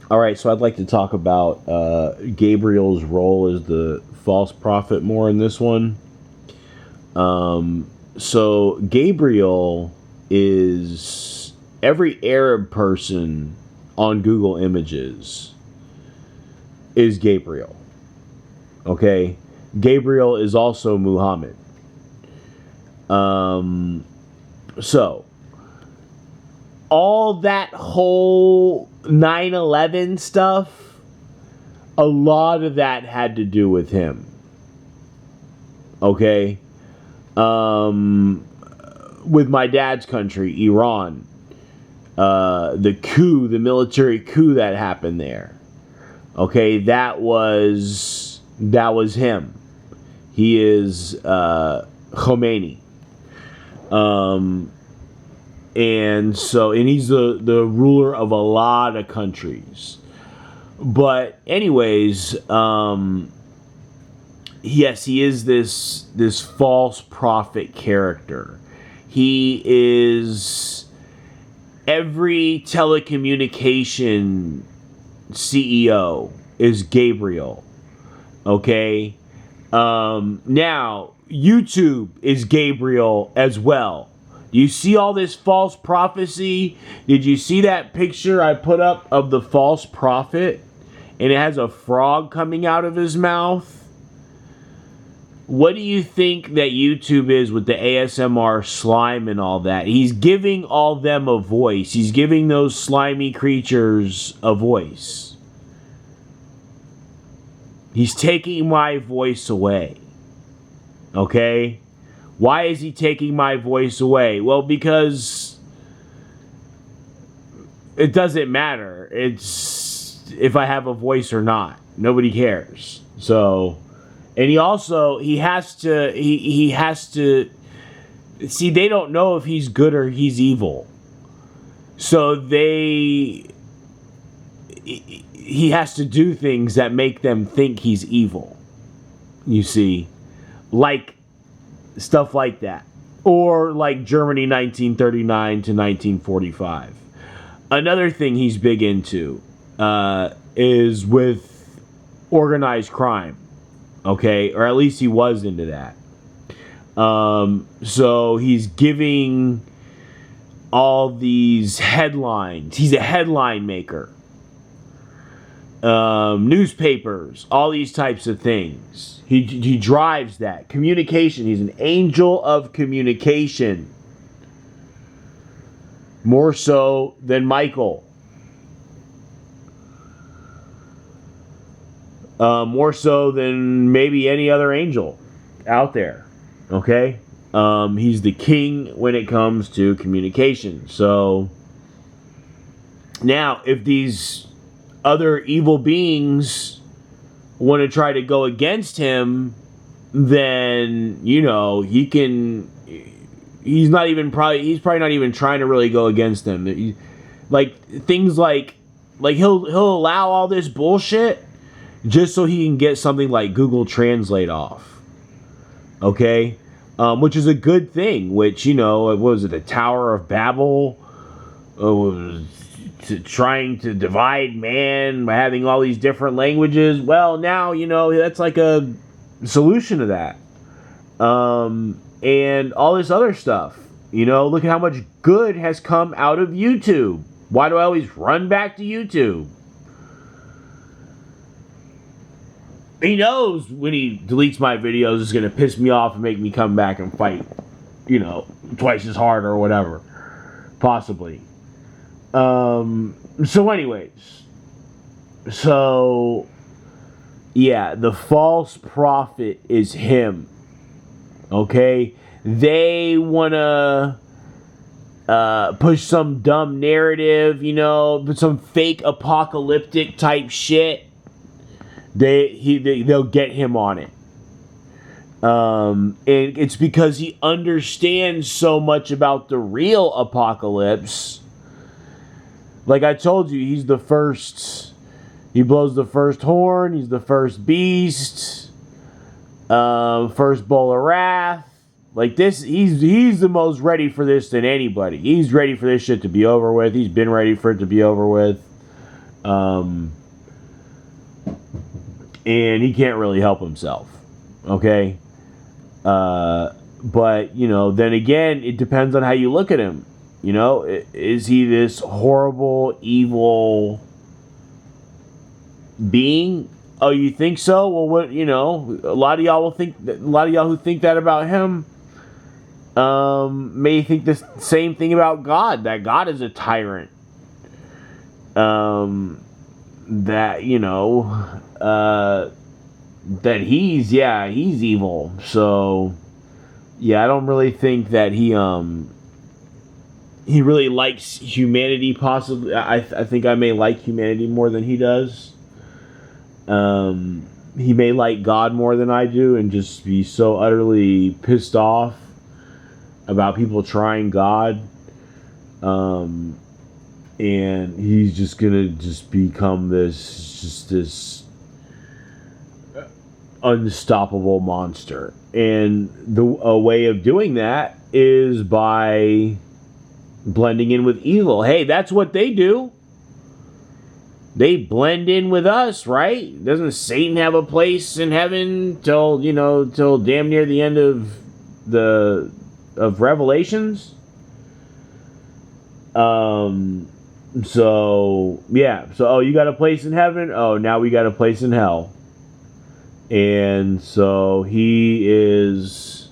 All right, so I'd like to talk about Gabriel's role as the false prophet more in this one. So Gabriel is every Arab person on Google Images is Gabriel. Okay, Gabriel is also Muhammad. So all that whole 9/11 stuff, a lot of that had to do with him. Okay, with my dad's country, Iran, the military coup that happened there. Okay, that was him. He is Khomeini. And he's the ruler of a lot of countries. But anyways, yes, he is this false prophet character. He is every telecommunication CEO is Gabriel. Okay? Now, YouTube is Gabriel as well. Do you see all this false prophecy? Did you see that picture I put up of the false prophet? And it has a frog coming out of his mouth? What do you think that YouTube is with the ASMR slime and all that? He's giving all them a voice. He's giving those slimy creatures a voice. He's taking my voice away. Okay? Why is he taking my voice away? Well, because it doesn't matter. It's if I have a voice or not. Nobody cares. So, and he has to see, they don't know if he's good or he's evil. So he has to do things that make them think he's evil. You see, like stuff like that. Or like Germany 1939 to 1945. Another thing he's big into is with organized crime. Okay? Or at least he was into that. So he's giving all these headlines. He's a headline maker. Newspapers, all these types of things. He drives that. Communication. He's an angel of communication. More so than Michael. More so than maybe any other angel out there. Okay? He's the king when it comes to communication. So, now, if these other evil beings want to try to go against him, then, he's probably not even trying to really go against them. Like, things like he'll allow all this bullshit just so he can get something like Google Translate off. Okay? Which is a good thing, what was it, the Tower of Babel? Trying to divide man by having all these different languages. Well, now, that's like a solution to that. And all this other stuff. Look at how much good has come out of YouTube. Why do I always run back to YouTube? He knows when he deletes my videos, it's going to piss me off and make me come back and fight, twice as hard or whatever. Possibly. So anyways. So, yeah, the false prophet is him. Okay? They want to push some dumb narrative, some fake apocalyptic type shit. They'll get him on it. And it's because he understands so much about the real apocalypse. Like I told you, he's the first. He blows the first horn. He's the first beast. First bowl of wrath. Like this, he's the most ready for this than anybody. He's ready for this shit to be over with. He's been ready for it to be over with. and he can't really help himself. Okay, but then again, it depends on how you look at him. Is he this horrible, evil being? Oh, you think so? Well, what a lot of y'all will think. A lot of y'all who think that about him, may think the same thing about God. That God is a tyrant. That that he's evil. So yeah, I don't really think that he really likes humanity. Possibly, I think I may like humanity more than he does. He may like God more than I do, and just be so utterly pissed off about people trying God. And he's just gonna become this unstoppable monster. And a way of doing that is by blending in with evil. Hey, that's what they do. They blend in with us, right? Doesn't Satan have a place in heaven till damn near the end of Revelations? So you got a place in heaven? Oh, now we got a place in hell. And so he is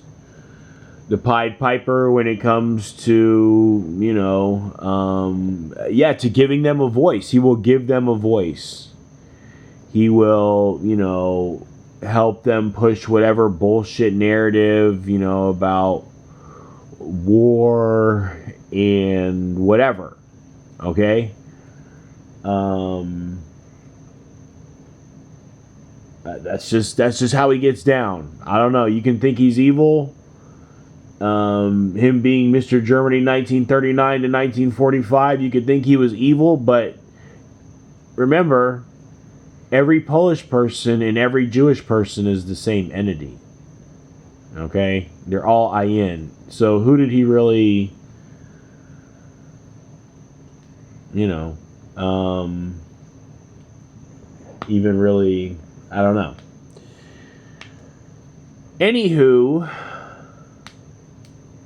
the Pied Piper when it comes to, to giving them a voice. He will give them a voice. He will, help them push whatever bullshit narrative, about war and whatever. Okay? That's just how he gets down. I don't know. You can think he's evil. Him being Mr. Germany 1939 to 1945, you could think he was evil, but remember, every Polish person and every Jewish person is the same entity. Okay? They're all IN. So who did he really, even really, I don't know. Anywho,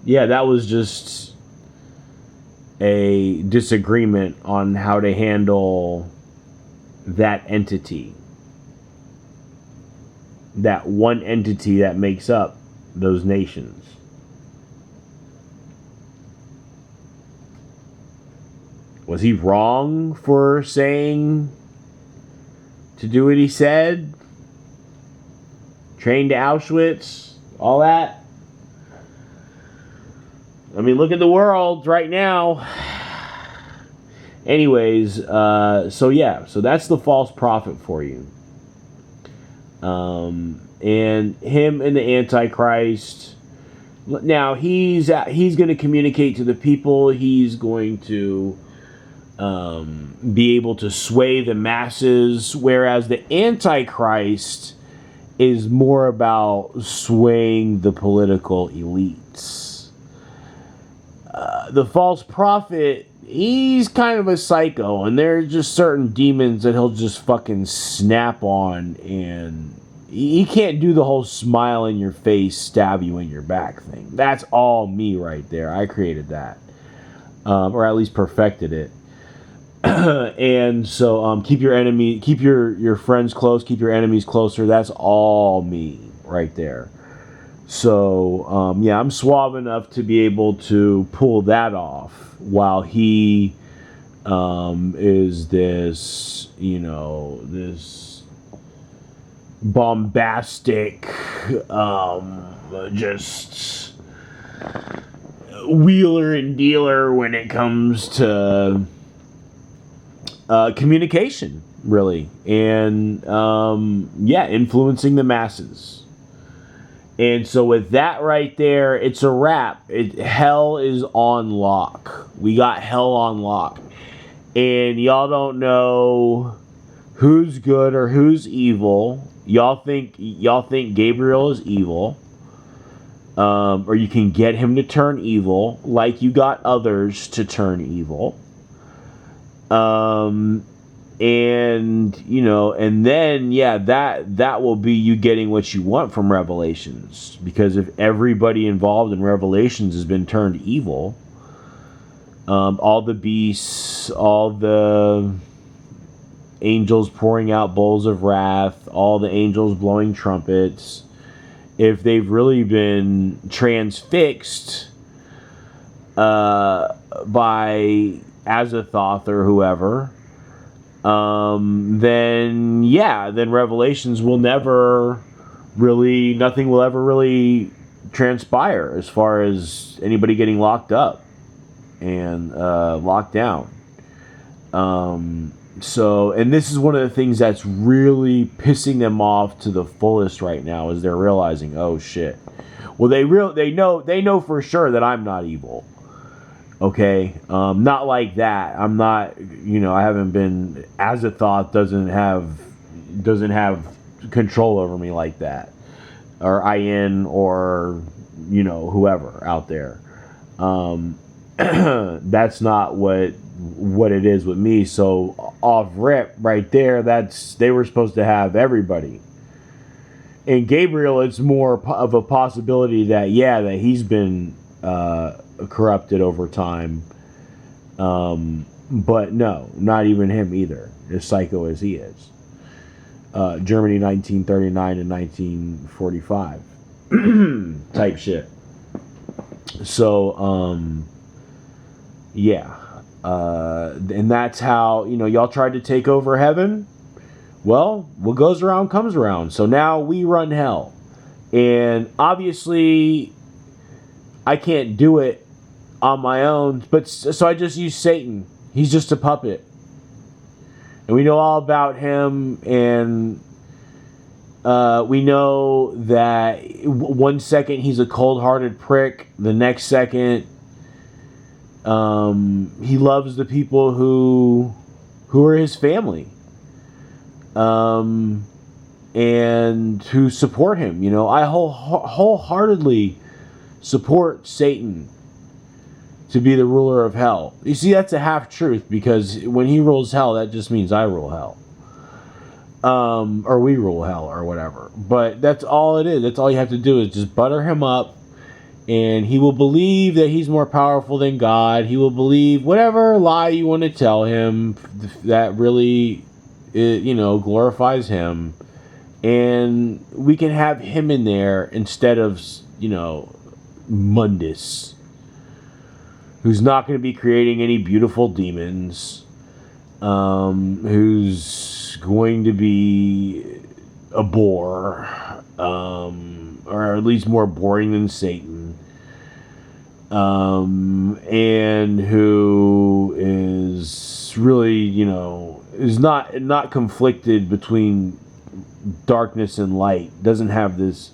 yeah, that was just a disagreement on how to handle that entity. That one entity that makes up those nations. Was he wrong for saying to do what he said? Train to Auschwitz? All that? I mean, look at the world right now. Anyways, so that's the false prophet for you. And him and the Antichrist. Now, he's going to communicate to the people. He's going to be able to sway the masses, whereas the Antichrist is more about swaying the political elites. The false prophet, he's kind of a psycho, and there's just certain demons that he'll just fucking snap on, and he can't do the whole smile in your face, stab you in your back thing. That's all me right there. I created that, or at least perfected it. And so keep your friends close, keep your enemies closer. That's all me right there. So I'm suave enough to be able to pull that off while he is this this bombastic just wheeler and dealer when it comes to communication, really, and influencing the masses. And so with that right there, it's a wrap. Hell is on lock. We got hell on lock. And y'all don't know who's good or who's evil. Y'all think Gabriel is evil. Or you can get him to turn evil, like you got others to turn evil. And and then that will be you getting what you want from Revelations, because if everybody involved in Revelations has been turned evil, all the beasts, all the angels pouring out bowls of wrath, all the angels blowing trumpets, if they've really been transfixed by Azathoth or whoever, then Revelations will nothing will ever really transpire as far as anybody getting locked up and locked down. So, and this is one of the things that's really pissing them off to the fullest right now, is they're realizing, oh shit. Well, they know for sure that I'm not evil. Okay, not like that. I'm not. I haven't been. Azathoth doesn't have control over me like that, or Ian, or whoever out there. That's not what it is with me. So off rip right there, they were supposed to have everybody. And Gabriel, it's more of a possibility that he's been corrupted over time, but no, not even him either, as psycho as he is. Germany 1939 and 1945 type shit. So and that's how y'all tried to take over heaven. Well, what goes around comes around. So now we run hell, and obviously I can't do it on my own, but so I just use Satan. He's just a puppet, and we know all about him, and we know that 1 second he's a cold-hearted prick, the next second he loves the people who are his family, and who support him. I wholeheartedly support Satan to be the ruler of hell. You see, that's a half truth, because when he rules hell, that just means I rule hell, or we rule hell, or whatever. But that's all it is. That's all you have to do, is just butter him up, and he will believe that he's more powerful than God. He will believe whatever lie you want to tell him that really glorifies him, and we can have him in there instead of Mundus, who's not going to be creating any beautiful demons, who's going to be a bore, or at least more boring than Satan, and who is really, is not conflicted between darkness and light, doesn't have this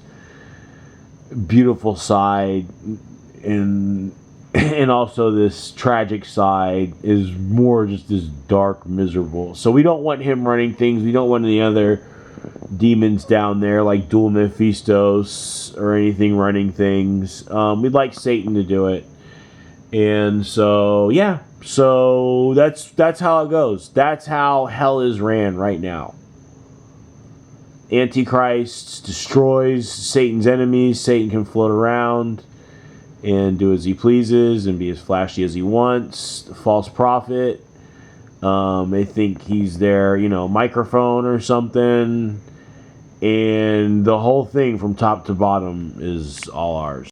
beautiful side, and also this tragic side, is more just this dark, miserable. So we don't want him running things. We don't want any other demons down there like Dual Mephistos or anything running things. We'd like Satan to do it. And so so that's how it goes. That's how hell is ran right now. Antichrist destroys Satan's enemies. Satan can float around and do as he pleases and be as flashy as he wants. The false prophet, they think he's their, microphone or something. And the whole thing from top to bottom is all ours.